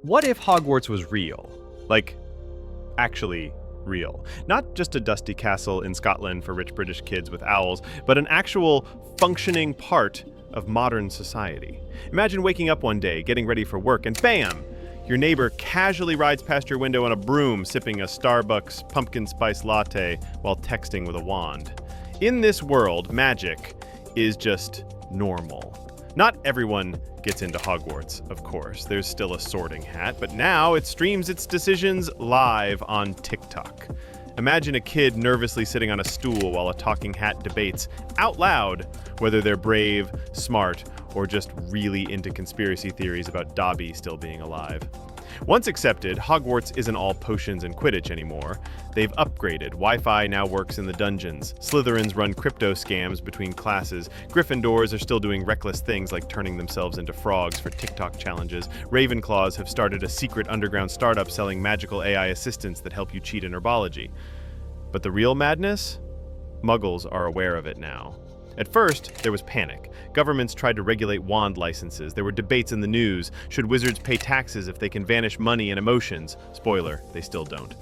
What if Hogwarts was real? Like, actually real. Not just a dusty castle in Scotland for rich British kids with owls, but an actual functioning part of modern society. Imagine waking up one day, getting ready for work, and bam! Your neighbor casually rides past your window on a broom, sipping a Starbucks pumpkin spice latte while texting with a wand. In this world, magic is just normal. Not everyone gets into Hogwarts, of course. There's still a sorting hat, but now it streams its decisions live on TikTok. Imagine a kid nervously sitting on a stool while a talking hat debates out loud whether they're brave, smart, or just really into conspiracy theories about Dobby still being alive. Once accepted, Hogwarts isn't all potions and Quidditch anymore. They've upgraded. Wi-Fi now works in the dungeons. Slytherins run crypto scams between classes. Gryffindors are still doing reckless things like turning themselves into frogs for TikTok challenges. Ravenclaws have started a secret underground startup selling magical AI assistants that help you cheat in herbology. But the real madness? Muggles are aware of it now. At first, there was panic. Governments tried to regulate wand licenses. There were debates in the news. Should wizards pay taxes if they can vanish money and emotions? Spoiler, they still don't.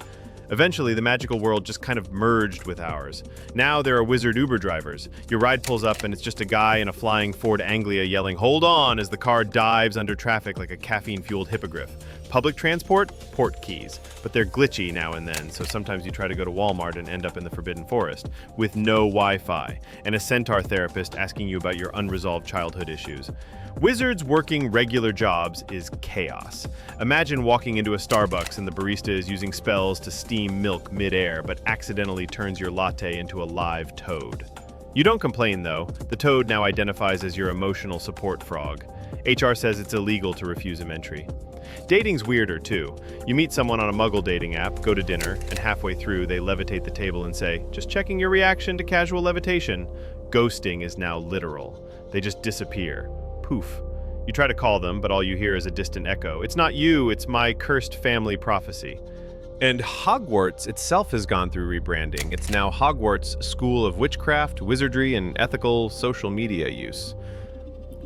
Eventually, the magical world just kind of merged with ours. Now there are wizard Uber drivers. Your ride pulls up and it's just a guy in a flying Ford Anglia yelling, "Hold on," as the car dives under traffic like a caffeine-fueled hippogriff. Public transport? Port keys. But they're glitchy now and then, so sometimes you try to go to Walmart and end up in the Forbidden Forest with no Wi-Fi, and a centaur therapist asking you about your unresolved childhood issues. Wizards working regular jobs is chaos. Imagine walking into a Starbucks and the barista is using spells to steam milk mid-air, but accidentally turns your latte into a live toad. You don't complain, though. The toad now identifies as your emotional support frog. HR says it's illegal to refuse him entry. Dating's weirder, too. You meet someone on a muggle dating app, go to dinner, and halfway through they levitate the table and say, "Just checking your reaction to casual levitation." Ghosting is now literal. They just disappear. Poof. You try to call them, but all you hear is a distant echo. "It's not you, it's my cursed family prophecy." And Hogwarts itself has gone through rebranding. It's now Hogwarts School of Witchcraft, Wizardry, and Ethical Social Media Use.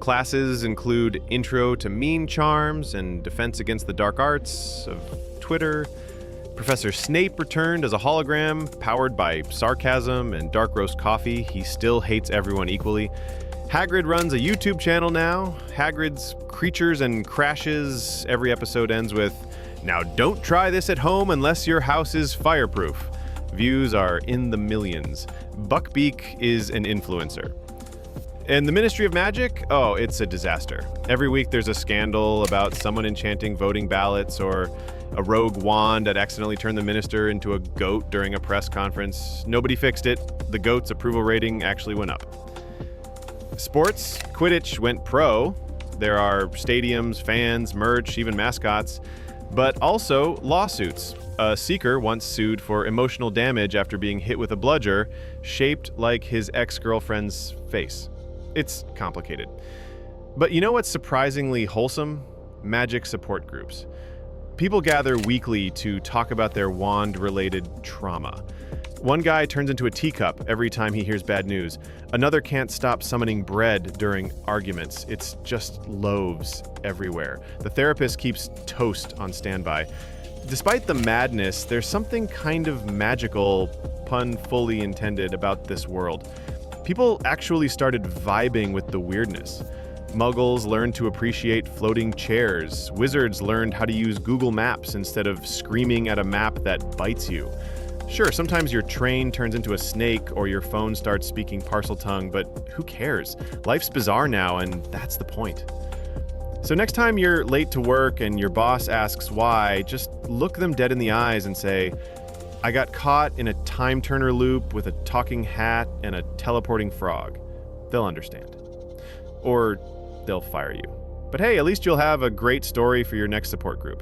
Classes include Intro to Mean Charms and Defense Against the Dark Arts of Twitter. Professor Snape returned as a hologram, powered by sarcasm and dark roast coffee. He still hates everyone equally. Hagrid runs a YouTube channel now. Hagrid's Creatures and Crashes. Every episode ends with, "Now don't try this at home unless your house is fireproof." Views are in the millions. Buckbeak is an influencer. And the Ministry of Magic? Oh, it's a disaster. Every week there's a scandal about someone enchanting voting ballots or a rogue wand that accidentally turned the minister into a goat during a press conference. Nobody fixed it. The goat's approval rating actually went up. Sports, Quidditch went pro. There are stadiums, fans, merch, even mascots, but also lawsuits. A seeker once sued for emotional damage after being hit with a bludger shaped like his ex-girlfriend's face. It's complicated. But you know what's surprisingly wholesome? Magic support groups. People gather weekly to talk about their wand-related trauma. One guy turns into a teacup every time he hears bad news. Another can't stop summoning bread during arguments. It's just loaves everywhere. The therapist keeps toast on standby. Despite the madness, there's something kind of magical, pun fully intended, about this world. People actually started vibing with the weirdness. Muggles learned to appreciate floating chairs. Wizards learned how to use Google Maps instead of screaming at a map that bites you. Sure, sometimes your train turns into a snake or your phone starts speaking Parseltongue, but who cares? Life's bizarre now, and that's the point. So next time you're late to work and your boss asks why, just look them dead in the eyes and say, "I got caught in a time turner loop with a talking hat and a teleporting frog." They'll understand. Or they'll fire you. But hey, at least you'll have a great story for your next support group.